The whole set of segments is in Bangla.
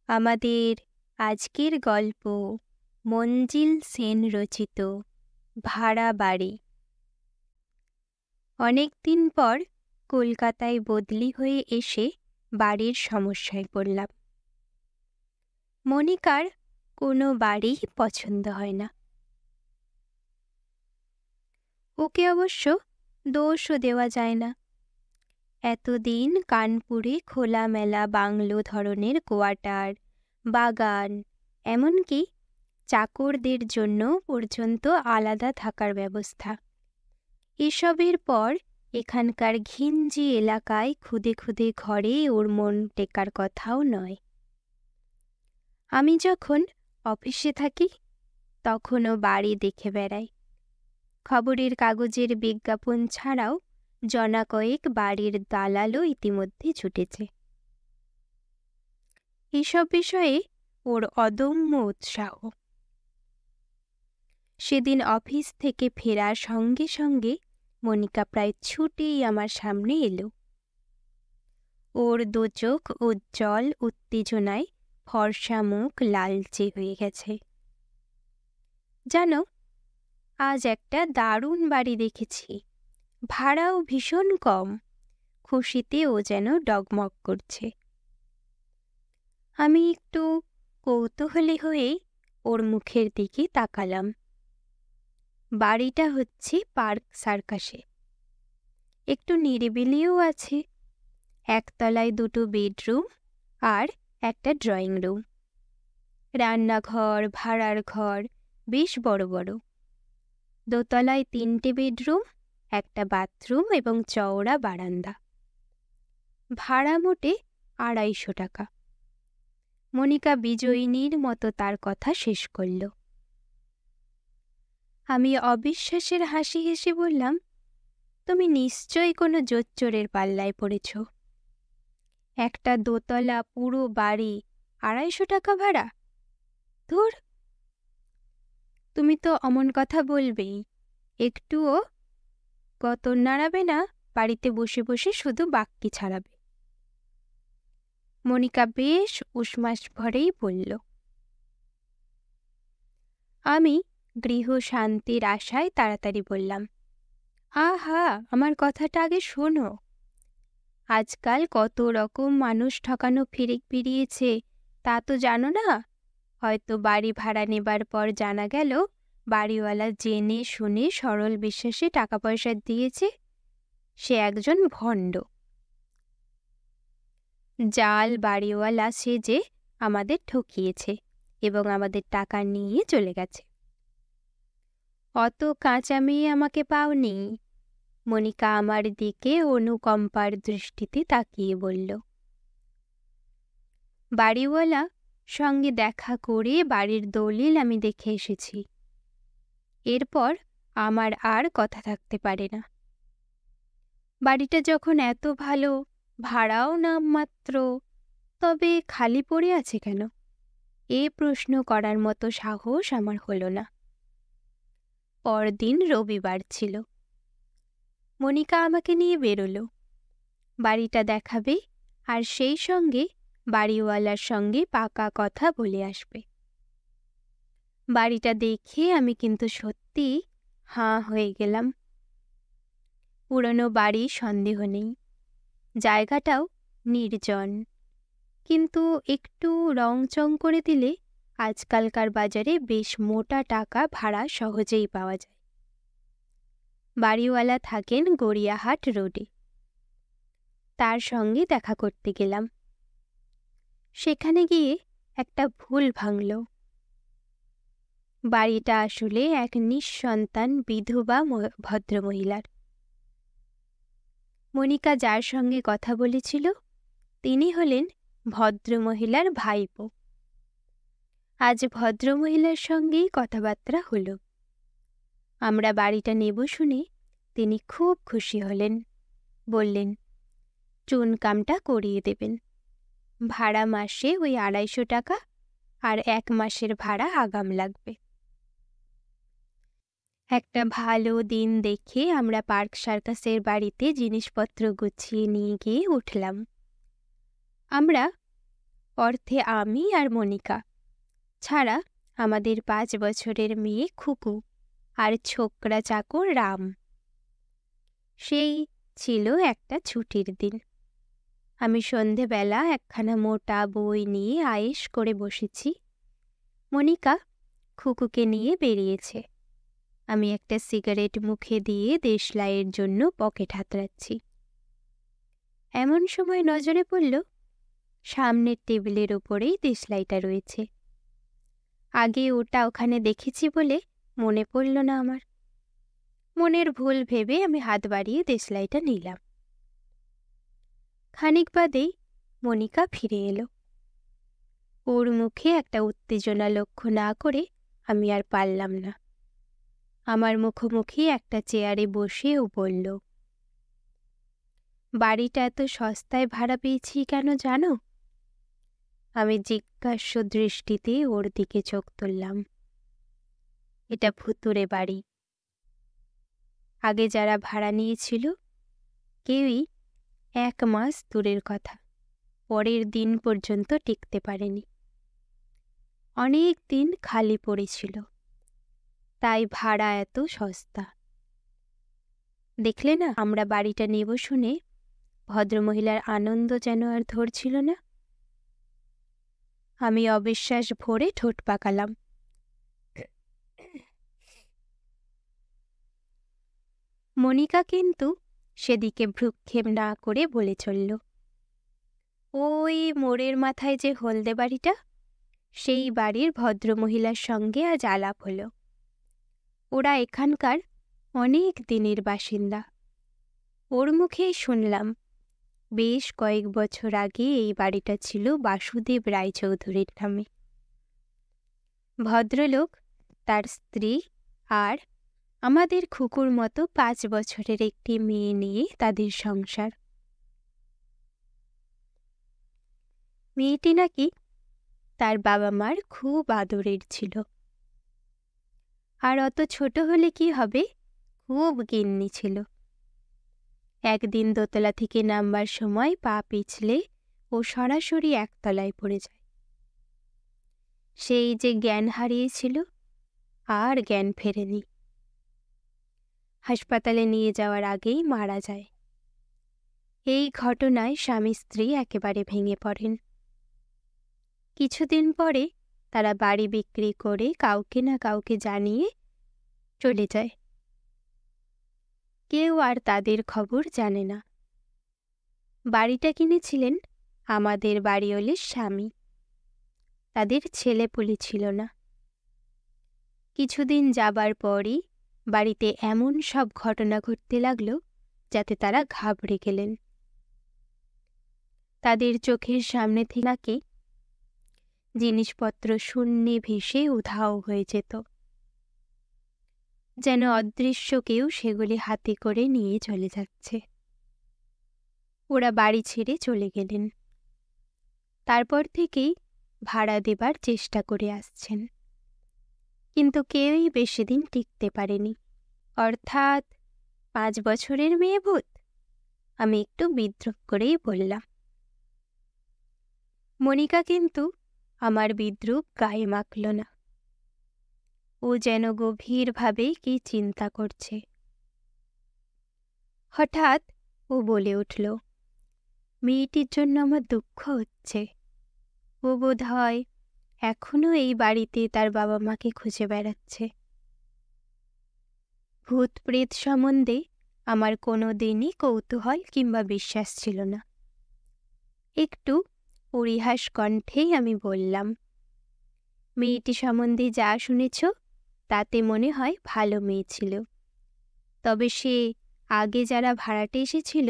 আমাদের আজকের গল্প মঞ্জিল সেন রচিত ভাড়া বাড়ি। অনেক দিন পর কলকাতায় বদলি হয়ে এসে বাড়ির সমস্যায় পড়লাম। মনিকার কোনো বাড়ি পছন্দ হয় না। ওকে অবশ্য দোষও দেওয়া যায় না। এতদিন কানপুরে খোলামেলা বাংলো ধরনের কোয়ার্টার, বাগান, এমনকি চাকরদের জন্য পর্যন্ত আলাদা থাকার ব্যবস্থা, এসবের পর এখানকার ঘিঞ্জি এলাকায় খুদে খুদে ঘরে ওর মন টেকার কথাও নয়। আমি যখন অফিসে থাকি তখনও বাড়ি দেখে বেড়াই। খবরের কাগজের বিজ্ঞাপন ছাড়াও জনা কয়েক বাড়ির দালালও ইতিমধ্যে ছুটেছে। এসব বিষয়ে ওর অদম্য উৎসাহ। সেদিন অফিস থেকে ফেরার সঙ্গে সঙ্গে মনিকা প্রায় ছুটেই আমার সামনে এলো। ওর দোচোখ উজ্জ্বল উত্তেজনায় ফর্সা মুখ লালচে হয়ে গেছে। জানো, আজ একটা দারুণ বাড়ি দেখেছি, ভাড়াও ভীষণ কম। খুশিতে ও যেন ডগমগ করছে। আমি একটু কৌতূহলী হয়ে ওর মুখের দিকে তাকালাম। বাড়িটা হচ্ছে পার্ক সার্কাসে। একটু নিরিবিলিও আছে। একতলায় দুটো বেডরুম আর একটা ড্রয়িং রুম, রান্নাঘর, ভাড়ার ঘর বেশ বড় বড়। দোতলায় 3টে বেডরুম, একটা বাথরুম এবং চওড়া বারান্দা। ভাড়া মোটে 250 টাকা। মনিকা বিজয়িনীর মতো তার কথা শেষ করল। আমি অবিশ্বাসের হাসি হেসে বললাম, তুমি নিশ্চয়ই কোনো জোচ্চোরের পাল্লায় পড়েছ। একটা দোতলা পুরো বাড়ি 250 টাকা ভাড়া? ধুর, তুমি তো অমন কথা বলবেই। একটুও গতর নাড়াবে না, বাড়িতে বসে বসে শুধু বাক্কি ছাড়াবে। মনিকা বেশ উষ্মাস ভরেই বলল। আমি গৃহ শান্তির আশায় তাড়াতাড়ি বললাম, আহা, আমার কথাটা আগে শোনো। আজকাল কত রকম মানুষ ঠকানো ফিরিয়েছে তা তো জানো না। হয়তো বাড়ি ভাড়া নেবার পর জানা গেল বাড়িওয়ালা জেনে শুনে সরল বিশ্বাসে টাকা পয়সা দিয়েছে, সে একজন ভণ্ড জাল বাড়িওয়ালা সেজে আমাদের ঠকিয়েছে এবং আমাদের টাকা নিয়ে চলে গেছে। অত কাঁচা মেয়ে আমাকে পাওনি। মনিকা আমার দিকে অনুকম্পার দৃষ্টিতে তাকিয়ে বলল। বাড়িওয়ালা সঙ্গে দেখা করে বাড়ির দলিল আমি দেখে এসেছি। এরপর আমার আর কথা থাকতে পারে না। বাড়িটা যখন এত ভালো, ভাড়াও নামমাত্র, তবে খালি পড়ে আছে কেন? এ প্রশ্ন করার মতো সাহস আমার হলো না। পরদিন রবিবার ছিল। মনিকা আমাকে নিয়ে বেরোলো। বাড়িটা দেখাবে আর সেই সঙ্গে বাড়িওয়ালার সঙ্গে পাকা কথা বলে আসবে। বাড়িটা দেখে আমি কিন্তু সত্যি হাঁ হয়ে গেলাম। পুরনো বাড়ি সন্দেহ নেই, জায়গাটাও নির্জন, কিন্তু একটু রংচং করে দিলে আজকালকার বাজারে বেশ মোটা টাকা ভাড়া সহজেই পাওয়া যায়। বাড়িওয়ালা থাকেন গড়িয়াহাট রোডে। তার সঙ্গে দেখা করতে গেলাম। সেখানে গিয়ে একটা ভুল ভাঙল। বাড়িটা আসলে এক নিঃসন্তান বিধবা ভদ্রমহিলার। মনিকা যার সঙ্গে কথা বলেছিল তিনি হলেন ভদ্রমহিলার ভাইপো। আজ ভদ্রমহিলার সঙ্গেই কথাবার্তা হলো। আমরা বাড়িটা নেব শুনে তিনি খুব খুশি হলেন। বললেন, চুনকামটা করিয়ে দেবেন। ভাড়া মাসে ওই 250 টাকা, আর 1 মাসের ভাড়া আগাম লাগবে। একটা ভালো দিন দেখে আমরা পার্ক সার্কাসের বাড়িতে জিনিসপত্র গুছিয়ে নিয়ে গিয়ে উঠলাম। আমরা অর্থে আমি আর মনিকা ছাড়া আমাদের 5 বছরের মেয়ে খুকু আর ছোকরা চাকর রাম। সেই ছিল একটা ছুটির দিন। আমি সন্ধেবেলা একখানা মোটা বই নিয়ে আয়েশ করে বসেছি। মনিকা খুকুকে নিয়ে বেরিয়েছে। আমি একটা সিগারেট মুখে দিয়ে দেশলাইয়ের জন্য পকেট হাতড়াচ্ছি। এমন সময় নজরে পড়ল সামনের টেবিলের ওপরেই দেশলাইটা রয়েছে। আগে ওটা ওখানে দেখেছি বলে মনে পড়ল না আমার। মনের ভুল ভেবে আমি হাত বাড়িয়ে দেশলাইটা নিলাম। খানিক বাদেই মনিকা ফিরে এলো। ওর মুখে একটা উত্তেজনা লক্ষ্য না করে আমি আর পারলাম না। আমার মুখোমুখি একটা চেয়ারে বসে ও বলল, বাড়িটা এত সস্তায় ভাড়া পেয়েছি কেন জানো? আমি জিজ্ঞাস্য দৃষ্টিতে ওর দিকে চোখ তুললাম। এটা ভুতুড়ে বাড়ি। আগে যারা ভাড়া নিয়েছিল কেউই 1 মাস দূরের কথা, পরের দিন পর্যন্ত টিকতে পারেনি। অনেক দিন খালি পড়েছিল, তাই ভাড়া এত সস্তা। দেখলে না, আমরা বাড়িটা নেব শুনে ভদ্রমহিলার আনন্দ যেন আর ধরছিল না। আমি অবিশ্বাস ভরে ঠোঁট পাকালাম। মনিকা কিন্তু সেদিকে ভ্রুক্ষেপ না করে বলে চলল, ওই মোড়ের মাথায় যে হলদে বাড়িটা, সেই বাড়ির ভদ্রমহিলার সঙ্গে আজ আলাপ হলো। ওরা এখানকার অনেক দিনের বাসিন্দা। ওর মুখেই শুনলাম বেশ কয়েক বছর আগে এই বাড়িটা ছিল বাসুদেব রায়চৌধুরীর নামে। ভদ্রলোক, তার স্ত্রী আর আমাদের খুকুর মতো 5 বছরের একটি মেয়ে নিয়ে তাদের সংসার। মেয়েটি নাকি তার বাবা মার খুব আদরের ছিল। আর অত ছোট হলে কি হবে, খুব গিন্নি ছিল। একদিন দোতলা থেকে নামবার সময় পা পিছলে ও সরাসরি একতলায় পড়ে যায়। সেই যে জ্ঞান হারিয়েছিল, আর জ্ঞান ফেরেনি। হাসপাতালে নিয়ে যাওয়ার আগেই মারা যায়। এই ঘটনায় স্বামী স্ত্রী একেবারে ভেঙে পড়েন। কিছুদিন পরে তারা বাড়ি বিক্রি করে কাউকে না কাউকে জানিয়ে চলে যায়। কেউ আর তাদের খবর জানে না। বাড়িটা কিনেছিলেন আমাদের বাড়িওয়ালির স্বামী। তাদের ছেলেপুলে ছিল না। কিছুদিন যাবার পরই বাড়িতে এমন সব ঘটনা ঘটতে লাগল যাতে তারা ঘাবড়ে গেলেন। তাদের চোখের সামনে থেকে নাকি জিনিসপত্র শূন্যে ভেসে উধাও হয়ে যেত, যেন অদৃশ্য কেউ সেগুলি হাতে করে নিয়ে চলে যাচ্ছে। ওরা বাড়ি ছেড়ে চলে গেলেন। তারপর থেকেই ভাড়া দেবার চেষ্টা করে আসছেন, কিন্তু কেউই বেশি দিন টিকতে পারেনি। অর্থাৎ 5 বছরের মেয়ে ভূত? আমি একটু বিদ্রূপ করেই বললাম। মনিকা কিন্তু আমার বিদ্রূপ গায়ে মাখল না। ও যেন গভীরভাবে কি চিন্তা করছে। হঠাৎ ও বলে উঠল, মেয়েটির জন্য আমার দুঃখ হচ্ছে। ও বোধ হয় এখনো এই বাড়িতে তার বাবা মাকে খুঁজে বেড়াচ্ছে। ভূত প্রেত সম্বন্ধে আমার কোনো দিনই কৌতূহল কিংবা বিশ্বাস ছিল না। একটু পরিহাস কণ্ঠেই আমি বললাম, মেয়েটি সম্বন্ধে যা শুনেছ তাতে মনে হয় ভালো মেয়ে ছিল। তবে সে আগে যারা ভাড়াটে এসেছিল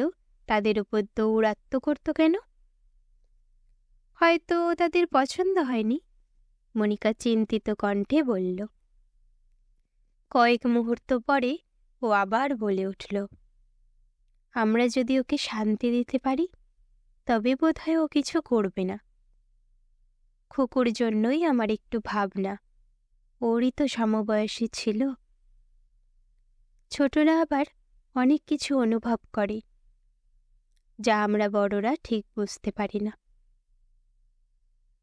তাদের উপর দৌরাত্ম্য করত কেন? হয়তো তাদের পছন্দ হয়নি, মনিকা চিন্তিত কণ্ঠে বলল। কয়েক মুহূর্ত পরে ও আবার বলে উঠল, আমরা যদি ওকে শান্তি দিতে পারি তবে বোধহয় ও কিছু করবে না। খুকুর জন্যই আমার একটু ভাবনা। ওরই তো সমবয়সী ছিল। ছোটরা আবার অনেক কিছু অনুভব করে, যা আমরা বড়রা ঠিক বুঝতে পারি না।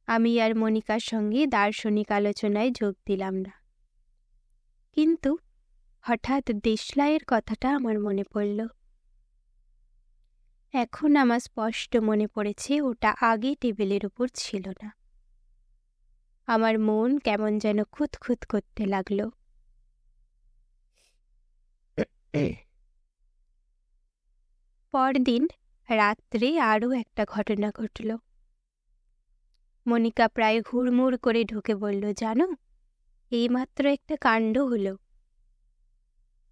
আমি আর মনিকার সঙ্গে দার্শনিক আলোচনায় যোগ দিলাম না, কিন্তু হঠাৎ দেশলাইয়ের কথাটা আমার মনে পড়ল। এখন আমার স্পষ্ট মনে পড়েছে ওটা আগে টেবিলের উপর ছিল না। আমার মন কেমন যেন খুঁতখুত করতে লাগল। পরদিন রাত্রে আরও একটা ঘটনা ঘটল। মনিকা প্রায় হুড়মুড় করে ঢুকে বলল, জানো, এইমাত্র একটা কাণ্ড হলো।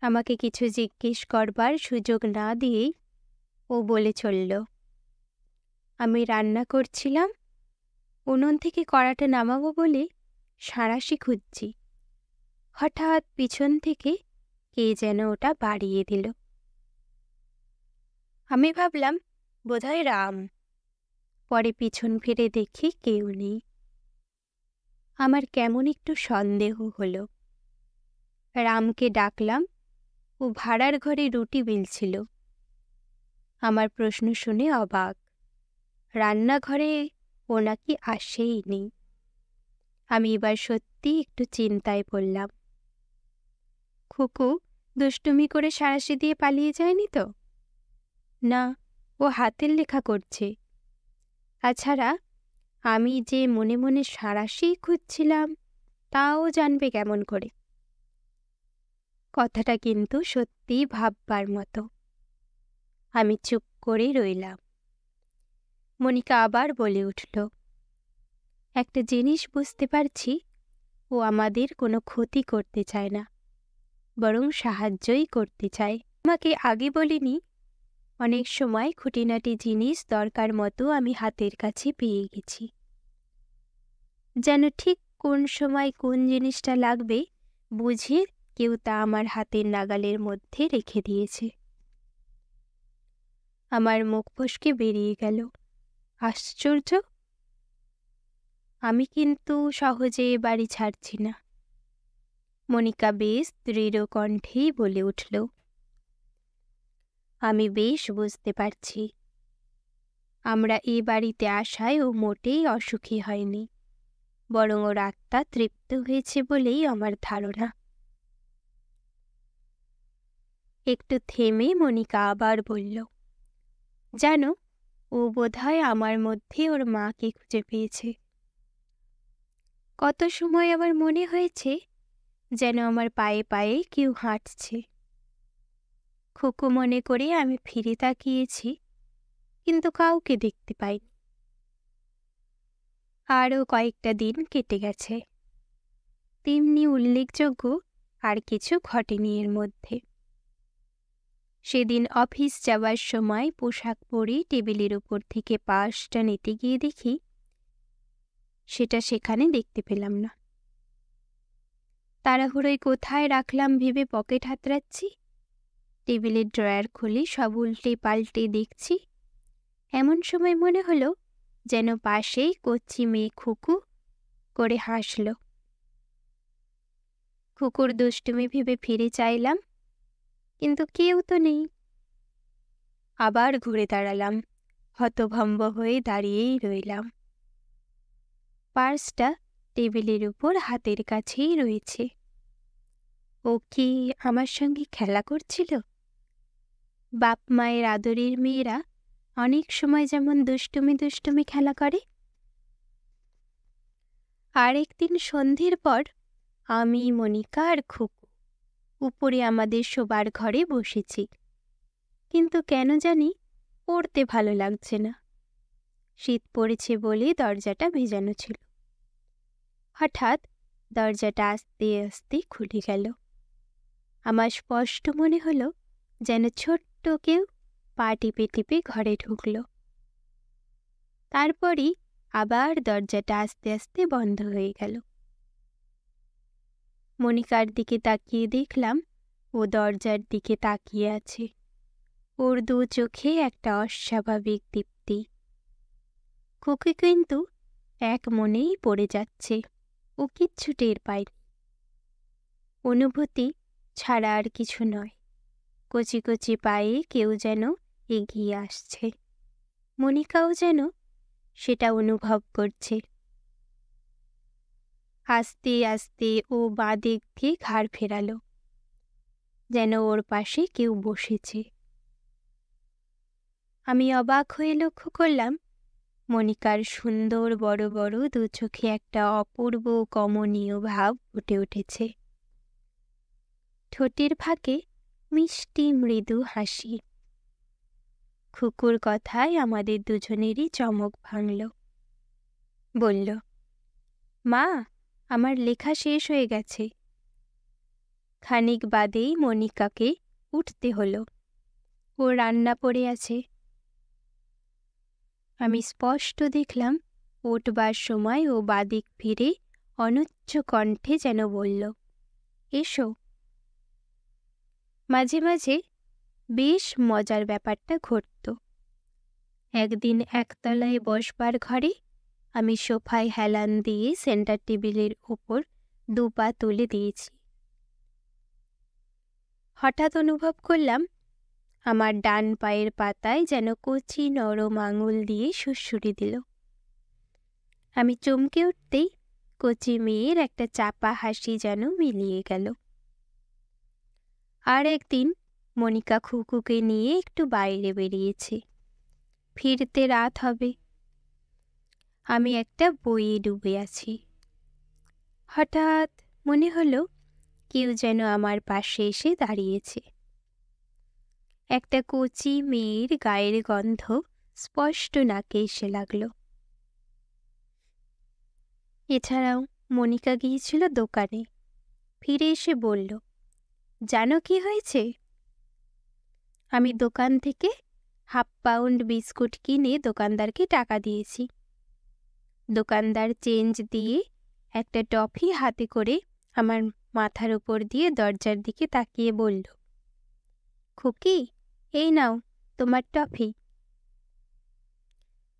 আমাকে কিছু জিজ্ঞেস করবার সুযোগ না দিয়েই ও বলে চলল, আমি রান্না করছিলাম, উনুন থেকে কড়াটা নামাবো বলে সাঁড়াশি খুঁজছি। হঠাৎ পিছন থেকে কে যেন ওটা বাড়িয়ে দিল। আমি ভাবলাম বোধহয় রাম। পরে পিছন ফিরে দেখি কেউ নেই। আমার কেমন একটু সন্দেহ হলো। রামকে ডাকলাম, ও ভাড়ার ঘরে রুটি বেলছিল। আমার প্রশ্ন শুনে অবাক। রান্নাঘরে ও নাকি আসেইনি। আমি এবার সত্যি একটু চিন্তায় পড়লাম। খুকু দুষ্টুমি করে সাঁড়াশি দিয়ে পালিয়ে যায়নি তো? না, ও হাতের লেখা করছে। তাছাড়া আমি যে মনে মনে সাঁড়াশি খুঁজছিলাম তাও জানবে কেমন করে? কথাটা কিন্তু সত্যিই ভাববার মতো। আমি চুপ করে রইলাম। মনিকা আবার বলে উঠল, একটা জিনিস বুঝতে পারছি, ও আমাদের কোনো ক্ষতি করতে চায় না, বরং সাহায্যই করতে চায়। আমাকে আগে বলিনি, অনেক সময় খুঁটিনাটি জিনিস দরকার মতো আমি হাতের কাছে পেয়ে গেছি। যেন ঠিক কোন সময় কোন জিনিসটা লাগবে বুঝে কেউ তা আমার হাতের নাগালের মধ্যে রেখে দিয়েছে। আমার মুখ ফসকে বেরিয়ে গেল, আশ্চর্য! আমি কিন্তু সহজে বাড়ি ছাড়ছি না। মনিকা বেশ দৃঢ় কণ্ঠেই বলে উঠল, আমি বেশ বুঝতে পারছি। আমরা এ বাড়িতে আসায় ও মোটেই অসুখী হয়নি, বরং ওর আত্মা তৃপ্ত হয়েছে বলেই আমার ধারণা। একটু থেমে মনিকা আবার বলল, জানো, ও বোধহয় আমার মধ্যে ওর মাকে খুঁজে পেয়েছে। কত সময় আমার মনে হয়েছে যেন আমার পায়ে পায়ে কেউ হাঁটছে। খুকু মনে করে আমি ফিরে তাকিয়েছি, কিন্তু কাউকে দেখতে পাইনি। আরও কয়েকটা দিন কেটে গেছে। তেমনি উল্লেখযোগ্য আর কিছু ঘটেনি এর মধ্যে। সেদিন অফিস যাওয়ার সময় পোশাক পরে টেবিলের উপর থেকে পার্সটা নিতে গিয়ে দেখি সেটা সেখানে দেখতে পেলাম না। তাড়াহুড়োয় কোথায় রাখলাম ভেবে পকেট হাতড়াচ্ছি। টেবিলের ড্রয়ার খুলে সব উল্টে পাল্টে দেখছি। এমন সময় মনে হলো যেন পাশেই কচ্ছি মেয়ে খুকু করে হাসল। খুকুর দুষ্টুমি ভেবে ফিরে চাইলাম, কিন্তু কেউ তো নেই। আবার ঘুরে দাঁড়ালাম, হতভম্ব হয়ে দাঁড়িয়েই রইলাম। পার্সটা টেবিলের উপর হাতের কাছেই রয়েছে। ও কি আমার সঙ্গে খেলা করছিল? বাপ মায়ের আদরের মেয়েরা অনেক সময় যেমন দুষ্টুমি দুষ্টুমি খেলা করে। আর একদিন সন্ধ্যের পর আমি, মনিকা আর খুকু উপরে আমাদের শোবার ঘরে বসেছি, কিন্তু কেন জানি পড়তে ভালো লাগছে না। শীত পড়েছে বলে দরজাটা ভেজানো ছিল। হঠাৎ দরজাটা আস্তে আস্তে খুলে গেল। আমার স্পষ্ট মনে হলো যেন ছোট্ট কেউ পা টিপে টিপে ঘরে ঢুকল। তারপরই আবার দরজাটা আস্তে আস্তে বন্ধ হয়ে গেল। মনিকার দিকে তাকিয়ে দেখলাম ও দরজার দিকে তাকিয়ে আছে। ওর দু চোখে একটা অস্বাভাবিক দীপ্তি। খুকি কিন্তু এক মনেই পড়ে যাচ্ছে, ও কিচ্ছু টের পায়নি। অনুভূতি ছাড়া আর কিছু নয়। কচি কচি পায়ে কেউ যেন এগিয়ে আসছে। মনিকাও যেন সেটা অনুভব করছে। আস্তে আস্তে ও বাঁ দিক দিয়ে ঘাড় ফেরালো, যেন ওর পাশে কেউ বসেছে। আমি অবাক হয়ে লক্ষ্য করলাম মনিকার সুন্দর বড় বড় দু চোখে একটা অপূর্ব কমনীয় ভাব ফুটে উঠেছে। ঠোঁটের ফাঁকে মিষ্টি মৃদু হাসি। খুকুর কথায় আমাদের দুজনেরই চমক ভাঙল। বলল, মা, আমার লেখা শেষ হয়ে গেছে। খানিক বাদেই মনিকাকে উঠতে হলো। ও রান্না পড়ে আছে। আমি স্পষ্ট দেখলাম উঠবার সময় ও বাদিক ফিরে অনুচ্চ কণ্ঠে যেন বলল, এসো। মাঝে মাঝে বেশ মজার ব্যাপারটা ঘটত। একদিন একতলায় বসবার ঘরে আমি সোফায় হেলান দিয়ে সেন্টার টেবিলের ওপর দুপা তুলে দিয়েছি। হঠাৎ অনুভব করলাম আমার ডান পায়ের পাতায় যেন কচি নরম আঙুল দিয়ে সুড়সুড়ি দিল। আমি চমকে উঠতেই কচি মেয়ের একটা চাপা হাসি যেন মিলিয়ে গেল। আর একদিন মনিকা খুকুকে নিয়ে একটু বাইরে বেরিয়েছে। ফিরতে রাত হবে। আমি একটা বইয়ে ডুবে আছি। হঠাৎ মনে হলো কেউ যেন আমার পাশে এসে দাঁড়িয়েছে। একটা কচি মেয়ের গায়ের গন্ধ স্পষ্ট নাকে এসে লাগল। এছাড়াও মনিকা গিয়েছিল দোকানে। ফিরে এসে বলল, জানো কি হয়েছে? আমি দোকান থেকে হাফ পাউন্ড বিস্কুট কিনে দোকানদারকে টাকা দিয়েছি। দোকানদার চেঞ্জ দিয়ে একটা টফি হাতে করে আমার মাথার উপর দিয়ে দরজার দিকে তাকিয়ে বলল, খুকি, এই নাও তোমার টফি।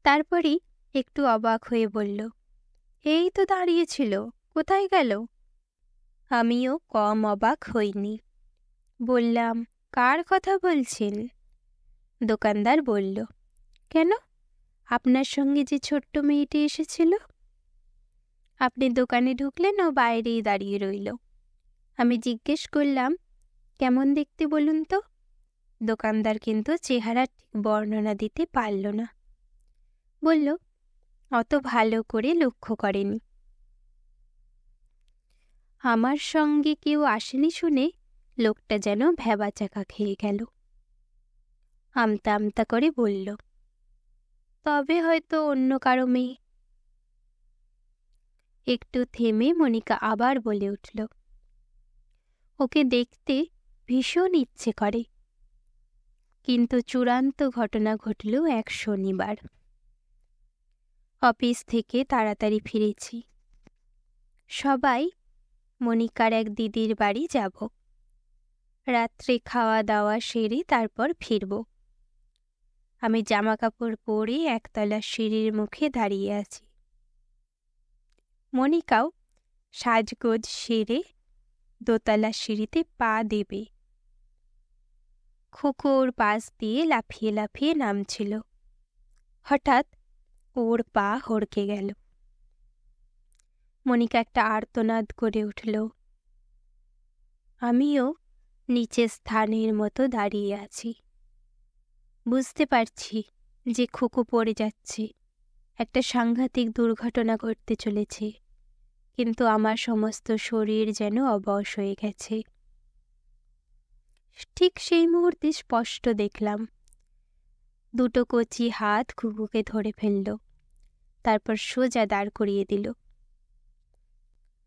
তারপরই একটু অবাক হয়ে বলল, এই তো দাঁড়িয়েছিল, কোথায় গেল? আমিও কম অবাক হইনি। বললাম, কার কথা বলছেন? দোকানদার বলল, কেন, আপনার সঙ্গে যে ছোট্ট মেয়েটি এসেছিল। আপনি দোকানে ঢুকলেন ও বাইরেই দাঁড়িয়ে রইল। আমি জিজ্ঞেস করলাম, কেমন দেখতে বলুন তো? দোকানদার কিন্তু চেহারা ঠিক বর্ণনা দিতে পারল না। বলল, অত ভালো করে লক্ষ্য করেনি। আমার সঙ্গে কেউ আসেনি শুনে লোকটা যেন ভ্যাবাচাকা খেয়ে গেল। আমতা আমতা করে বলল, তবে হয়তো অন্য কারো মেয়ে। একটু থেমে মনিকা আবার বলে উঠল, ওকে দেখতে ভীষণ ইচ্ছে করে। কিন্তু চূড়ান্ত ঘটনা ঘটল এক শনিবার। অফিস থেকে তাড়াতাড়ি ফিরেছি। সবাই মনিকার এক দিদির বাড়ি যাব। রাত্রে খাওয়া দাওয়া সেরে তারপর ফিরব। আমি জামা কাপড় পরে একতলা সিঁড়ির মুখে দাঁড়িয়ে আছি। মনিকাও সাজগোজ সেরে দোতলা সিঁড়িতে পা দেবে। খুকু ওর পাশ দিয়ে লাফিয়ে লাফিয়ে নামছিল। হঠাৎ ওর পা হড়কে গেল। মনিকা একটা আর্তনাদ করে উঠল। আমিও নিচে স্থানের মতো দাঁড়িয়ে আছি। বুঝতে পারছি যে খুকু পড়ে যাচ্ছে, একটা সাংঘাতিক দুর্ঘটনা ঘটতে চলেছে, কিন্তু আমার সমস্ত শরীর যেন অবশ হয়ে গেছে। ঠিক সেই মুহূর্তে স্পষ্ট দেখলাম দুটো কচি হাত খুকুকে ধরে ফেলল, তারপর সোজা দাঁড় করিয়ে দিল।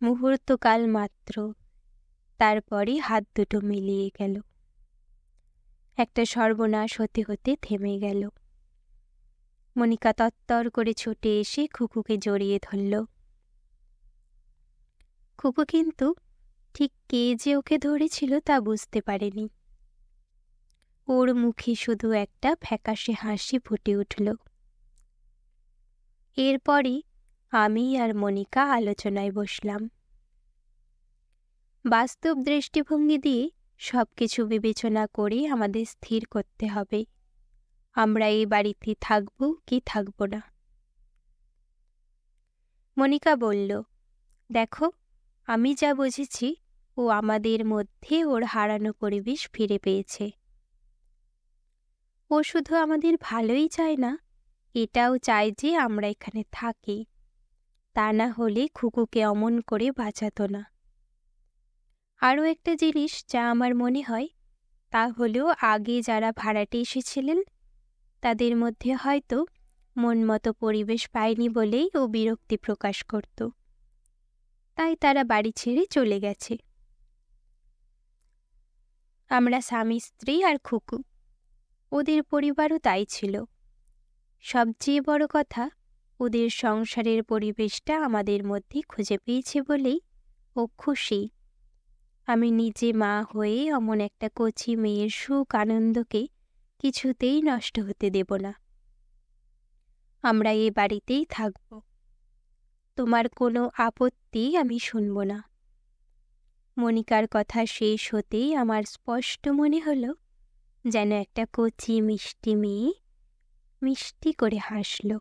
মুহূর্তকাল মাত্র, তারপরই হাত দুটো মিলিয়ে গেল। একটা সর্বনাশ হতে হতে থেমে গেল। মনিকা তত্তর করে ছুটে এসে খুকুকে জড়িয়ে ধরল। খুকু কিন্তু ঠিক কে যে ওকে ধরেছিল তা বুঝতে পারেনি। ওর মুখে শুধু একটা ফ্যাকাশে হাসি ফুটে উঠল। এরপরই আমি আর মনিকা আলোচনায় বসলাম। বাস্তব দৃষ্টিভঙ্গি দিয়ে সবকিছু বিবেচনা করে আমাদের স্থির করতে হবে আমরা এই বাড়িতে থাকব কি থাকব না। মনিকা বলল, দেখো, আমি যা বুঝেছি, ও আমাদের মধ্যে ওর হারানো পরিবেশ ফিরে পেয়েছে। ও শুধু আমাদের ভালোই চায় না, এটাও চায় যে আমরা এখানে থাকি। তা না হলে খুকুকে অমন করে বাঁচাতো না। আরও একটা জিনিস যা আমার মনে হয়, তা হলো আগে যারা ভাড়াটে এসেছিলেন তাদের মধ্যে হয়তো মন মতো পরিবেশ পায়নি বলেই ও বিরক্তি প্রকাশ করত। তাই তারা বাড়ি ছেড়ে চলে গেছে। আমরা স্বামী স্ত্রী আর খুকু, ওদের পরিবারও তাই ছিল। সবচেয়ে বড় কথা, ওদের সংসারের পরিবেশটা আমাদের মধ্যে খুঁজে পেয়েছে বলেই ও খুশি। আমি নিজে মা হয়ে অমন একটা কচি মেয়ের সুখ আনন্দকে কিছুতেই নষ্ট হতে দেব না। আমরা এ বাড়িতেই থাকব। তোমার কোনো আপত্তি আমি শুনব না। মনিকার কথা শেষ হতেই আমার স্পষ্ট মনে হলো যেন একটা কচি মিষ্টি মেয়ে মিষ্টি করে হাসল।